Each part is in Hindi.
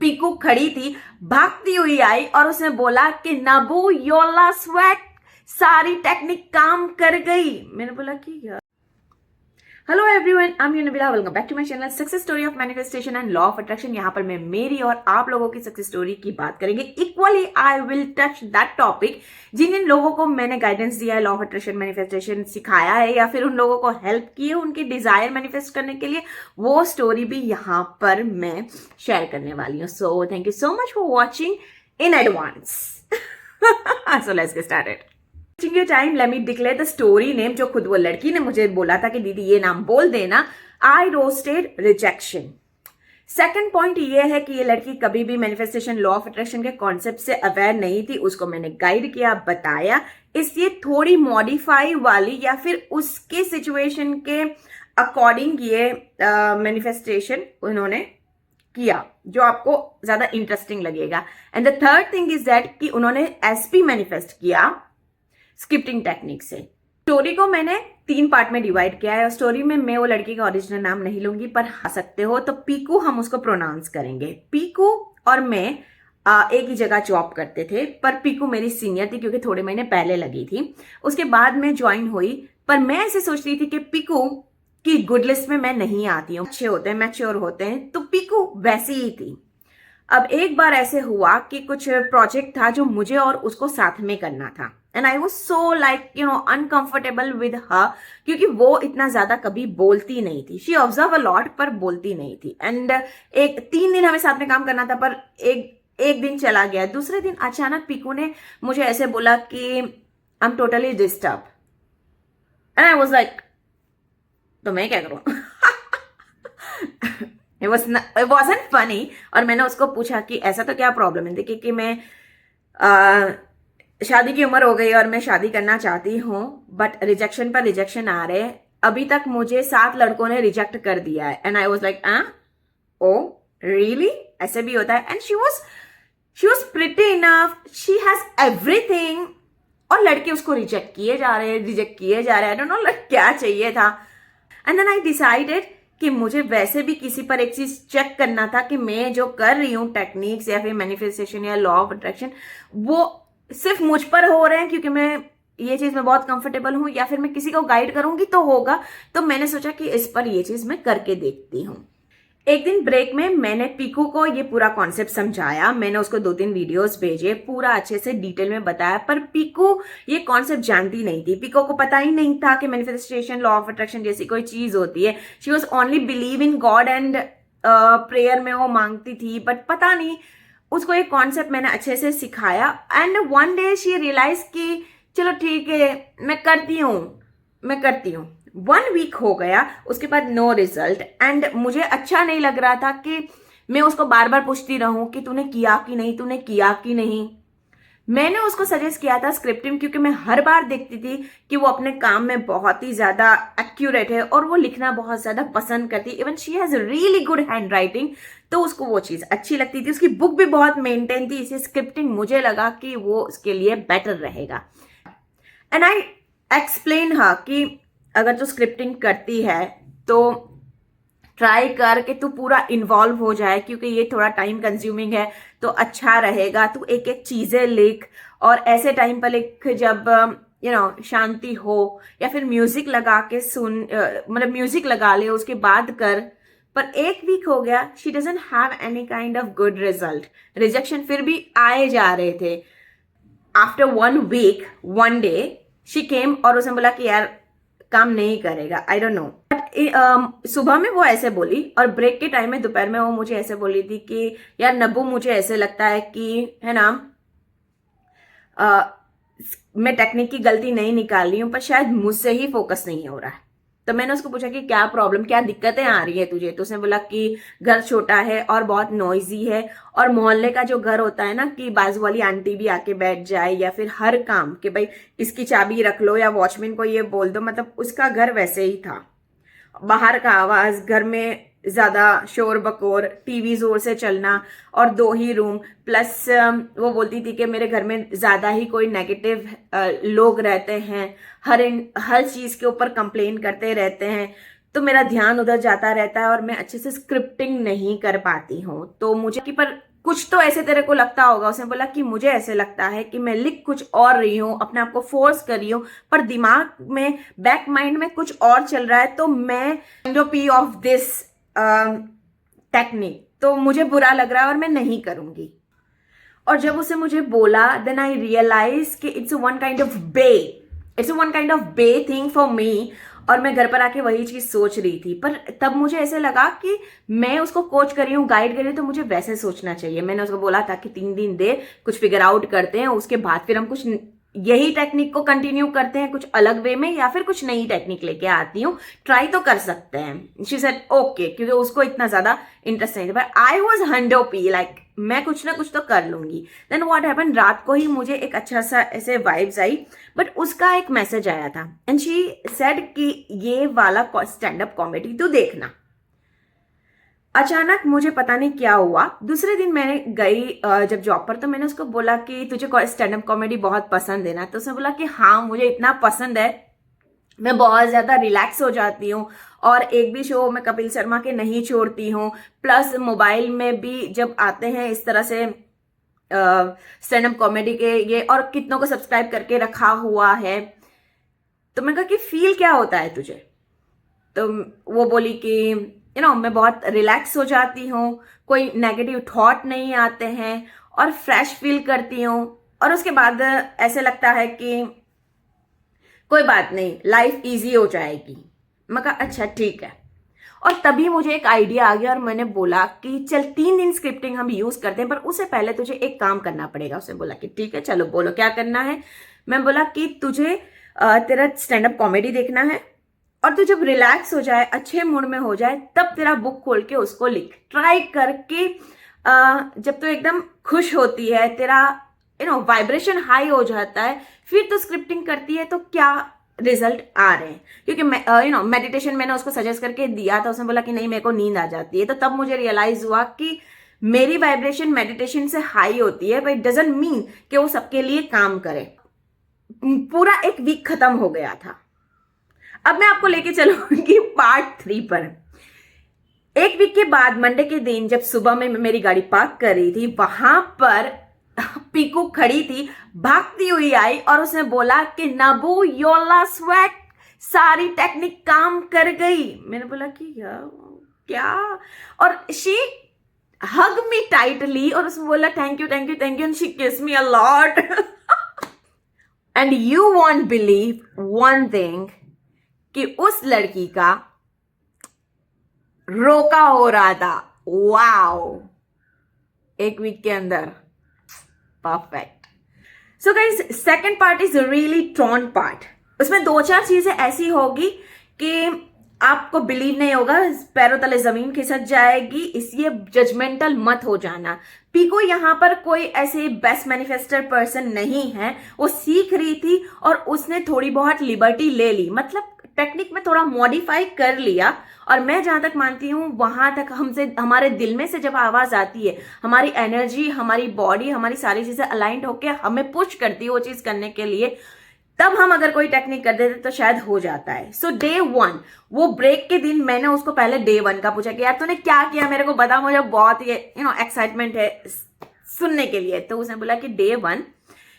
पीकू खड़ी थी, भागती हुई आई और उसने बोला कि नबू योला स्वैग, सारी टेक्निक काम कर गई। मैंने बोला कि यार, hello everyone, I'm Nabila, welcome back to my channel success story of manifestation and law of attraction. यहाँ पर मैं मेरी और आप लोगों की सक्सेस स्टोरी की बात करेंगे। Equally I will touch that topic जिन जिन लोगों को मैंने गाइडेंस दिया है, लॉ ऑफ अट्रैक्शन मैनिफेस्टेशन सिखाया है, या फिर उन लोगों को हेल्प की है उनकी डिजायर मैनिफेस्ट करने के लिए, वो स्टोरी भी यहाँ पर मैं शेयर करने वाली हूँ। So thank you so much for watching in advance. So let's get started. Your time, let me declare the story name जो खुद वो लड़की ने मुझे बोला था कि दीदी ये नाम बोल देना। I roasted rejection। Second point ये है कि ये लड़की कभी भी मैनिफेस्टेशन लॉ ऑफ अट्रैक्शन के कॉन्सेप्ट से अवेयर नहीं थी, उसको मैंने गाइड किया, बताया, इसलिए थोड़ी मॉडिफाई वाली या फिर उसके सिचुएशन के अकॉर्डिंग ये मैनिफेस्टेशन उन्होंने किया जो आपको ज्यादा इंटरेस्टिंग लगेगा। And the third thing is that कि उन्होंने एसपी मैनिफेस्ट किया स्क्रिप्टिंग टेक्निक से। स्टोरी को मैंने 3 पार्ट में डिवाइड किया है और स्टोरी में मैं वो लड़की का ओरिजिनल नाम नहीं लूंगी, पर आ सकते हो तो पीकू हम उसको प्रोनाउंस करेंगे। पीकू और मैं एक ही जगह जॉब करते थे, पर पीकू मेरी सीनियर थी क्योंकि थोड़े महीने पहले लगी थी, उसके बाद मैं ज्वाइन हुई। पर मैं ऐसे सोच रही थी कि पीकू की गुड लिस्ट में मैं नहीं आती हूँ, अच्छे होते हैं, मैच्योर होते हैं, तो पीकू वैसी ही थी। अब एक बार ऐसे हुआ कि कुछ प्रोजेक्ट था जो मुझे और उसको साथ में करना था, and I was so like uncomfortable with her, क्योंकि वो इतना ज्यादा कभी बोलती नहीं थी। शी ऑब्जर्व अ लॉट पर बोलती नहीं थी। एंड 3 दिन हमें साथ में काम करना था, पर एक दिन चला गया। दूसरे दिन अचानक पीकू ने मुझे ऐसे बोला कि I am totally disturb, and I was like तो मैं क्या करूं? It wasn't funny। और मैंने उसको पूछा कि ऐसा तो क्या प्रॉब्लम है? देखिए कि मैं शादी की उम्र हो गई और मैं शादी करना चाहती हूँ, बट रिजेक्शन पर रिजेक्शन आ रहे हैं। अभी तक मुझे 7 लड़कों ने रिजेक्ट कर दिया है। And I was like oh really, ऐसे भी होता है? And she was pretty enough, she has everything, और लड़के उसको रिजेक्ट किए जा रहे हैं। आई डोंट नो लाइक क्या चाहिए था। एंड देन आई डिसाइडेड कि मुझे वैसे भी किसी पर एक चीज चेक करना था कि मैं जो कर रही हूँ टेक्निक्स या फिर मैनिफेस्टेशन या लॉ ऑफ अट्रैक्शन, वो सिर्फ मुझ पर हो रहे हैं क्योंकि मैं ये चीज में बहुत कंफर्टेबल हूं, या फिर मैं किसी को गाइड करूंगी तो होगा। तो मैंने सोचा कि इस पर ये चीज मैं करके देखती हूँ। एक दिन ब्रेक में मैंने पीकू को ये पूरा कॉन्सेप्ट समझाया, मैंने उसको 2-3 वीडियोस भेजे, पूरा अच्छे से डिटेल में बताया, पर पीकू ये कॉन्सेप्ट जानती नहीं थी। पीकू को पता ही नहीं था कि मैनिफेस्टेशन लॉ ऑफ अट्रैक्शन जैसी कोई चीज होती है। She was only believe in God and prayer में वो मांगती थी, बट पता नहीं उसको एक कॉन्सेप्ट मैंने अच्छे से सिखाया। And one day she realize कि चलो ठीक है मैं करती हूँ। 1 वीक हो गया, उसके बाद नो रिजल्ट। एंड मुझे अच्छा नहीं लग रहा था कि मैं उसको बार बार पूछती रहूं कि तूने किया कि नहीं। मैंने उसको सजेस्ट किया था स्क्रिप्टिंग, क्योंकि मैं हर बार देखती थी कि वो अपने काम में बहुत ही ज्यादा एक्यूरेट है और वो लिखना बहुत ज्यादा पसंद करती। Even she has really good hand writing, तो उसको वो चीज अच्छी लगती थी। उसकी बुक भी बहुत मेंटेन थी, इसलिए स्क्रिप्टिंग मुझे लगा कि वो उसके लिए बेटर रहेगा। एंड आई एक्सप्लेन हर कि अगर तू स्क्रिप्टिंग करती है तो ट्राई कर कि तू पूरा इन्वॉल्व हो जाए, क्योंकि ये थोड़ा टाइम कंज्यूमिंग है, तो अच्छा रहेगा। तू एक एक चीजें लिख, और ऐसे टाइम पर लिख जब शांति हो, या फिर म्यूजिक लगा के सुन, मतलब म्यूजिक लगा ले उसके बाद कर। पर 1 वीक हो गया, she doesn't have any kind of good result. Rejection फिर भी आए जा रहे थे। After 1 week, one day she came और उसने बोला कि यार काम नहीं करेगा, आई डोंट नो। बट सुबह में वो ऐसे बोली, और ब्रेक के टाइम में दोपहर में वो मुझे ऐसे बोली थी कि यार नब्बू, मुझे ऐसे लगता है कि है ना मैं टेक्निक की गलती नहीं निकाल रही हूँ, पर शायद मुझसे ही फोकस नहीं हो रहा है। तो मैंने उसको पूछा कि क्या प्रॉब्लम, क्या दिक्कतें आ रही है तुझे? तो उसने बोला कि घर छोटा है और बहुत नॉइजी है, और मोहल्ले का जो घर होता है ना कि बाजू वाली आंटी भी आके बैठ जाए, या फिर हर काम कि भाई इसकी चाबी रख लो या वॉचमैन को ये बोल दो, मतलब उसका घर वैसे ही था। बाहर का आवाज, घर में ज्यादा शोर बकोर, टीवी जोर से चलना, और 2 ही रूम, प्लस वो बोलती थी कि मेरे घर में ज्यादा ही कोई नेगेटिव लोग रहते हैं, हर चीज के ऊपर कंप्लेन करते रहते हैं, तो मेरा ध्यान उधर जाता रहता है और मैं अच्छे से स्क्रिप्टिंग नहीं कर पाती हूँ। तो मुझे कि पर कुछ तो ऐसे तेरे को लगता होगा। उसने बोला कि मुझे ऐसे लगता है कि मैं लिख कुछ और रही हूँ, अपने आप को फोर्स कर रही हूँ, पर दिमाग में, बैक माइंड में कुछ और चल रहा है, तो मैं पी ऑफ दिस टेक्निक, तो मुझे बुरा लग रहा है और मैं नहीं करूंगी। और जब उसे मुझे बोला, देन आई रियलाइज कि it's one kind of bay thing for me. और मैं घर पर आके वही चीज सोच रही थी, पर तब मुझे ऐसे लगा कि मैं उसको कोच कर रही हूँ, गाइड कर रही हूँ, तो मुझे वैसे सोचना चाहिए। मैंने उसको बोला था कि 3 दिन दे, कुछ फिगर आउट करते हैं, उसके बाद फिर हम कुछ यही टेक्निक को कंटिन्यू करते हैं कुछ अलग वे में, या फिर कुछ नई टेक्निक लेके आती हूँ, ट्राई तो कर सकते हैं। शी सेड ओके, क्योंकि उसको इतना ज्यादा इंटरेस्ट नहीं था। But I was 100p like मैं कुछ ना कुछ तो कर लूंगी। देन व्हाट हैपन, रात को ही मुझे एक अच्छा सा ऐसे वाइब्स आई, बट उसका एक मैसेज आया था एंड शी सेड कि ये वाला स्टैंड अप कॉमेडी तू देखना। अचानक मुझे पता नहीं क्या हुआ, दूसरे दिन मैंने गई जब जॉब पर, तो मैंने उसको बोला कि तुझे स्टैंड अप कॉमेडी बहुत पसंद है ना? तो उसने बोला कि हाँ मुझे इतना पसंद है, मैं बहुत ज्यादा रिलैक्स हो जाती हूँ, और एक भी शो मैं कपिल शर्मा के नहीं छोड़ती हूँ, प्लस मोबाइल में भी जब आते हैं इस तरह से स्टैंड अप कॉमेडी के ये, और कितनों को सब्सक्राइब करके रखा हुआ है। तो मैंने कहा कि फील क्या होता है तुझे? तो वो बोली कि मैं बहुत रिलैक्स हो जाती हूँ, कोई नेगेटिव थॉट नहीं आते हैं, और फ्रेश फील करती हूँ, और उसके बाद ऐसे लगता है कि कोई बात नहीं, लाइफ इजी हो जाएगी। मैं कहा अच्छा ठीक है। और तभी मुझे एक आइडिया आ गया, और मैंने बोला कि चल 3 दिन स्क्रिप्टिंग हम यूज करते हैं, पर उससे पहले तुझे एक काम करना पड़ेगा। उसने बोला कि ठीक है चलो बोलो क्या करना है। मैं बोला कि तुझे तेरा स्टैंड अप कॉमेडी देखना है, और तू जब रिलैक्स हो जाए, अच्छे मूड में हो जाए, तब तेरा बुक खोल के उसको लिख, ट्राई करके जब तू एकदम खुश होती है, तेरा वाइब्रेशन हाई हो जाता है, फिर तो स्क्रिप्टिंग करती है, तो क्या रिजल्ट आ रहे हैं। क्योंकि मेडिटेशन मैंने उसको सजेस्ट करके दिया था, उसने बोला कि नहीं मेरे को नींद आ जाती है। तो तब मुझे रियलाइज हुआ कि मेरी वाइब्रेशन मेडिटेशन से हाई होती है, बट इट डजंट मीन कि वो सबके लिए काम करे। पूरा एक वीक खत्म हो गया था। अब मैं आपको लेके चलूंगी पार्ट 3 पर। एक वीक के बाद मंडे के दिन जब सुबह में मेरी गाड़ी पार्क कर रही थी, वहां पर पीकू खड़ी थी, भागती हुई आई, और उसने बोला कि नबू योला स्वेट, सारी टेक्निक काम कर गई। मैंने बोला कि क्या? और शी हग मी टाइटली, और उसने बोला thank you thank you thank you, and she kiss me a lot. And you won't believe one thing, कि उस लड़की का रोका हो रहा था। वाओ, एक वीक के अंदर, perfect. So guys, second part is really Tron part. उसमें 2-4 चीजें ऐसी होगी कि आपको बिलीव नहीं होगा, पैरों तले जमीन खिसक जाएगी, इसलिए जजमेंटल मत हो जाना। पीको यहाँ पर कोई ऐसे बेस्ट मैनिफेस्टर पर्सन नहीं है, वो सीख रही थी और उसने थोड़ी बहुत लिबर्टी ले ली, मतलब टेक्निक में थोड़ा मॉडिफाई कर लिया। और मैं जहां तक मानती हूँ, वहां तक हमसे, हमारे दिल में से जब आवाज आती है, हमारी एनर्जी, हमारी बॉडी, हमारी सारी चीजें अलाइंड होकर हमें पुश करती है वो चीज करने के लिए, तब हम अगर कोई टेक्निक कर देते तो शायद हो जाता है। सो डे 1, वो ब्रेक के दिन, मैंने उसको पहले डे 1 का पूछा कि यार तूने क्या किया, मेरे को बता, मुझे बहुत ही एक्साइटमेंट है सुनने के लिए। तो उसने बोला कि डे 1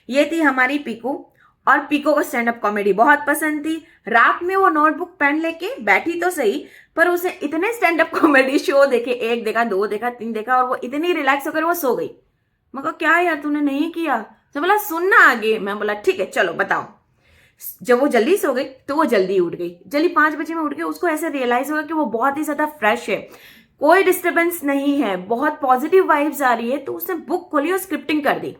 ये थी हमारी पीकू, और पीको को स्टैंड अप कॉमेडी बहुत पसंद थी। रात में वो नोटबुक पेन लेके बैठी तो सही, पर उसने इतने स्टैंड अप कॉमेडी शो देखे, 1 देखा, 2 देखा, 3 देखा, और वो इतनी रिलैक्स होकर वो सो गई। मैं कहा क्या यार तूने नहीं किया? तो बोला सुनना आगे। मैं बोला ठीक है चलो बताओ। जब वो जल्दी सो गई तो वो जल्दी उठ गई, जल्दी 5 बजे में उठ गई। उसको ऐसे रियलाइज होगा कि वो बहुत ही ज्यादा फ्रेश है, कोई डिस्टर्बेंस नहीं है, बहुत पॉजिटिव वाइब्स आ रही है। तो उसने बुक खोली और स्क्रिप्टिंग कर दी,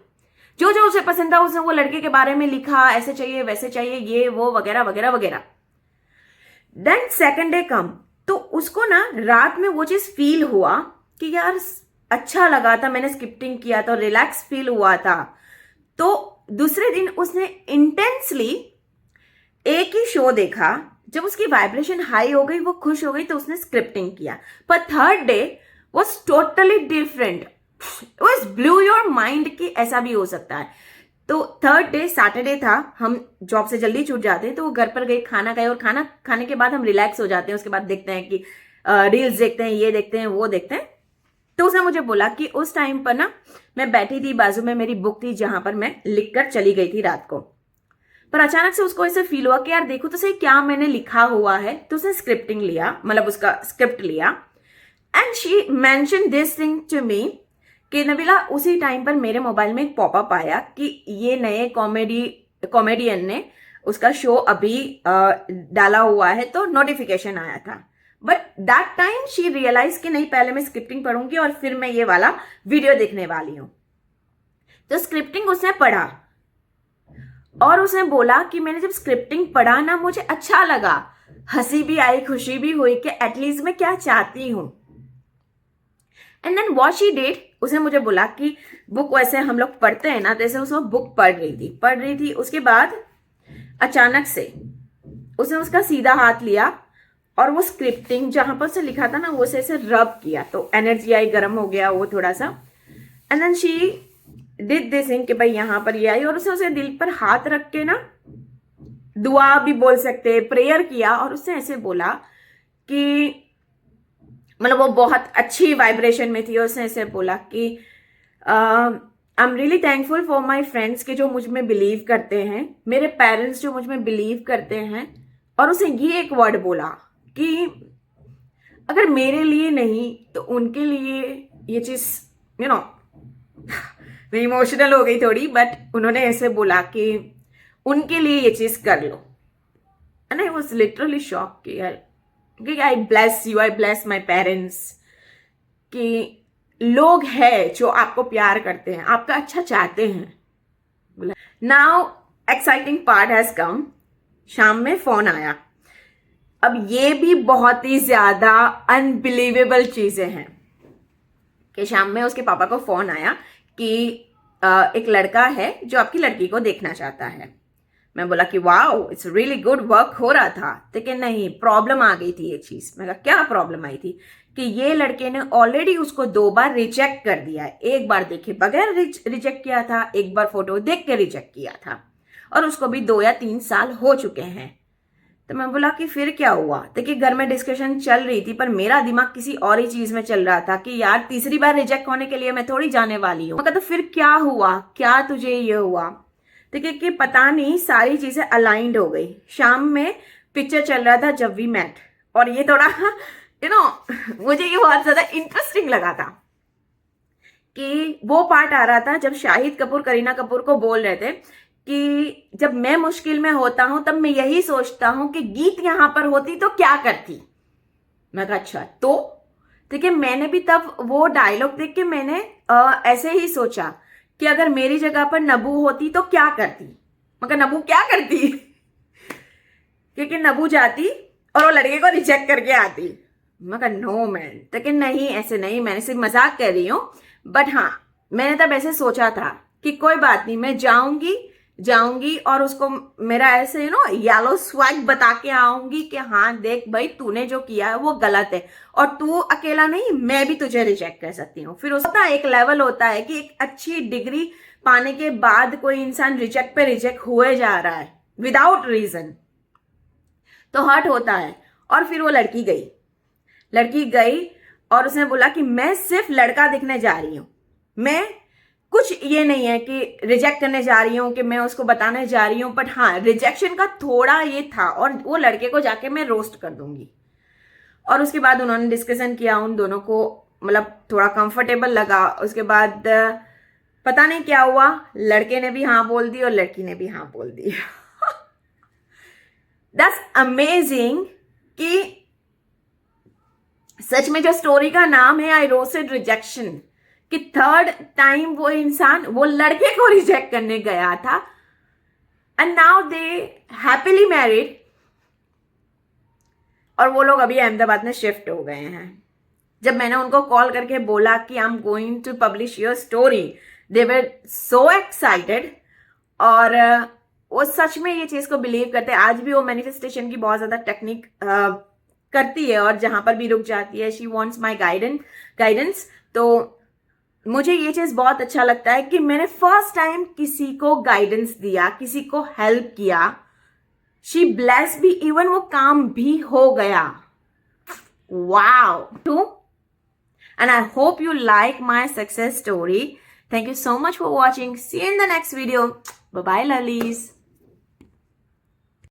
जो जो उसे पसंद था उसने वो लड़के के बारे में लिखा, ऐसे चाहिए वैसे चाहिए, ये वो वगैरह वगैरह वगैरह। देन सेकंड डे कम, तो उसको ना रात में वो चीज फील हुआ कि यार अच्छा लगा था, मैंने स्क्रिप्टिंग किया था, रिलैक्स फील हुआ था। तो दूसरे दिन उसने इंटेंसली एक ही शो देखा, जब उसकी वाइब्रेशन हाई हो गई, वो खुश हो गई, तो उसने स्क्रिप्टिंग किया। पर third day was totally different, was blue your mind कि ऐसा भी हो सकता है। तो थर्ड डे सैटरडे था, हम जॉब से जल्दी छूट जाते हैं, तो वो घर पर गए, खाना खाए, और खाना खाने के बाद हम रिलैक्स हो जाते हैं। उसके बाद देखते हैं कि रील्स देखते हैं, ये देखते हैं, वो देखते हैं। तो उसने मुझे बोला कि उस टाइम पर ना मैं बैठी थी, बाजू में मेरी बुक थी जहां पर मैं लिखकर चली गई थी रात को, पर अचानक से उसको ऐसे फील हुआ कि यार देखो तो सही क्या मैंने लिखा हुआ है। तो उसने स्क्रिप्टिंग लिया, मतलब उसका स्क्रिप्ट लिया, and she mention this thing to me कि नबीला उसी टाइम पर मेरे मोबाइल में एक पॉपअप आया कि ये नए कॉमेडियन ने उसका शो अभी डाला हुआ है, तो नोटिफिकेशन आया था। But that time she realize कि नहीं, पहले मैं स्क्रिप्टिंग पढ़ूंगी और फिर मैं ये वाला वीडियो देखने वाली हूं। तो स्क्रिप्टिंग उसने पढ़ा और उसने बोला कि मैंने जब स्क्रिप्टिंग पढ़ा ना, मुझे अच्छा लगा, हंसी भी आई, खुशी भी हुई कि एटलीस्ट मैं क्या चाहती हूं। And then what she did, उसने मुझे बोला कि बुक वैसे हम लोग पढ़ते हैं ना, जैसे उसको बुक पढ़ रही थी। उसके बाद अचानक से उसने उसका सीधा हाथ लिया और वो स्क्रिप्टिंग जहां पर से लिखा था ना, वो ऐसे रब किया, तो एनर्जी आई, गर्म हो गया वो थोड़ा सा। And then she did this thing कि भाई यहां पर ये आई, और उसने उसे दिल पर हाथ रख के ना, दुआ भी बोल सकते, प्रेयर किया, और उसने ऐसे बोला कि मतलब वो बहुत अच्छी वाइब्रेशन में थी। उसने ऐसे बोला कि I am really thankful for my friends के जो मुझ में बिलीव करते हैं, मेरे पेरेंट्स जो मुझ में बिलीव करते हैं। और उसने ये एक वर्ड बोला कि अगर मेरे लिए नहीं तो उनके लिए ये चीज, यू नो, मैं इमोशनल हो गई थोड़ी, बट उन्होंने ऐसे बोला कि उनके लिए ये चीज कर लो। And I was literally shock कि यार, I bless you, I bless my parents, कि लोग हैं जो आपको प्यार करते हैं, आपका अच्छा चाहते हैं। Now exciting part has come. शाम में फोन आया। अब ये भी बहुत ही ज्यादा अनबिलीवेबल चीजें हैं कि शाम में उसके पापा को फोन आया कि एक लड़का है जो आपकी लड़की को देखना चाहता है। मैं बोला कि wow, it's really good, work हो रहा था। लेकिन नहीं, प्रॉब्लम आ गई थी ये चीज। मैं कहा क्या प्रॉब्लम आई थी? कि ये लड़के ने ऑलरेडी उसको 2 बार रिजेक्ट कर दिया है। एक बार देखे बगैर रिजेक्ट किया था, एक बार फोटो देख के रिजेक्ट किया था, और उसको भी 2 या 3 साल हो चुके हैं। तो मैं बोला कि फिर क्या हुआ? देखिए घर में डिस्कशन चल रही थी, पर मेरा दिमाग किसी और ही चीज में चल रहा था कि यार तीसरी बार रिजेक्ट होने के लिए मैं थोड़ी जाने वाली हूँ। तो फिर क्या हुआ, क्या तुझे ये हुआ? देखिए कि पता नहीं, सारी चीजें अलाइंड हो गई। शाम में पिक्चर चल रहा था जब वी मेट, और ये थोड़ा मुझे ये बहुत ज्यादा इंटरेस्टिंग लगा था कि वो पार्ट आ रहा था जब शाहिद कपूर करीना कपूर को बोल रहे थे कि जब मैं मुश्किल में होता हूं तब मैं यही सोचता हूं कि गीत यहां पर होती तो क्या करती। मैं कहा अच्छा, तो देखिए मैंने भी तब वो डायलॉग देख के मैंने ऐसे ही सोचा कि अगर मेरी जगह पर नबू होती तो क्या करती। मगर नबू क्या करती क्योंकि नबू जाती और वो लड़के को रिजेक्ट करके आती। मगर नो मैन, लेकिन नहीं, ऐसे नहीं, मैंने सिर्फ मजाक कर रही हूं। बट हाँ, मैंने तब ऐसे सोचा था कि कोई बात नहीं, मैं जाऊंगी और उसको मेरा ऐसे येलो स्वैग बता के आऊंगी कि हाँ देख भाई, तूने जो किया है वो गलत है, और तू अकेला नहीं, मैं भी तुझे रिजेक्ट कर सकती हूँ। फिर उसका एक लेवल होता है कि एक अच्छी डिग्री पाने के बाद कोई इंसान रिजेक्ट पे रिजेक्ट हुए जा रहा है विदाउट रीजन, तो हर्ट होता है। और फिर वो लड़की गई और उसने बोला कि मैं सिर्फ लड़का दिखने जा रही हूं, मैं कुछ ये नहीं है कि रिजेक्ट करने जा रही हूं, कि मैं उसको बताने जा रही हूं। बट हाँ, रिजेक्शन का थोड़ा ये था, और वो लड़के को जाके मैं रोस्ट कर दूंगी। और उसके बाद उन्होंने डिस्कशन किया, उन दोनों को मतलब थोड़ा कंफर्टेबल लगा। उसके बाद पता नहीं क्या हुआ, लड़के ने भी हाँ बोल दी और लड़की ने भी हाँ बोल दी। दैट्स अमेजिंग कि सच में जो स्टोरी का नाम है आई रोस्टेड रिजेक्शन, कि 3rd टाइम वो इंसान वो लड़के को रिजेक्ट करने गया था, and now they happily married, और वो लोग अभी अहमदाबाद में शिफ्ट हो गए हैं। जब मैंने उनको कॉल करके बोला कि I'm going to publish your story, they were so excited. और वो सच में ये चीज को बिलीव करते हैं। आज भी वो मैनिफेस्टेशन की बहुत ज्यादा टेक्निक करती है, और जहां पर भी रुक जाती है, शी वॉन्ट्स माई गाइडेंस। तो मुझे ये चीज बहुत अच्छा लगता है कि मैंने फर्स्ट टाइम किसी को गाइडेंस दिया, किसी को हेल्प किया, शी ब्लेस भी, इवन वो काम भी हो गया। Wow. And I hope you like my success story. Thank you so much for watching. See you in the next video. Bye bye, lollies.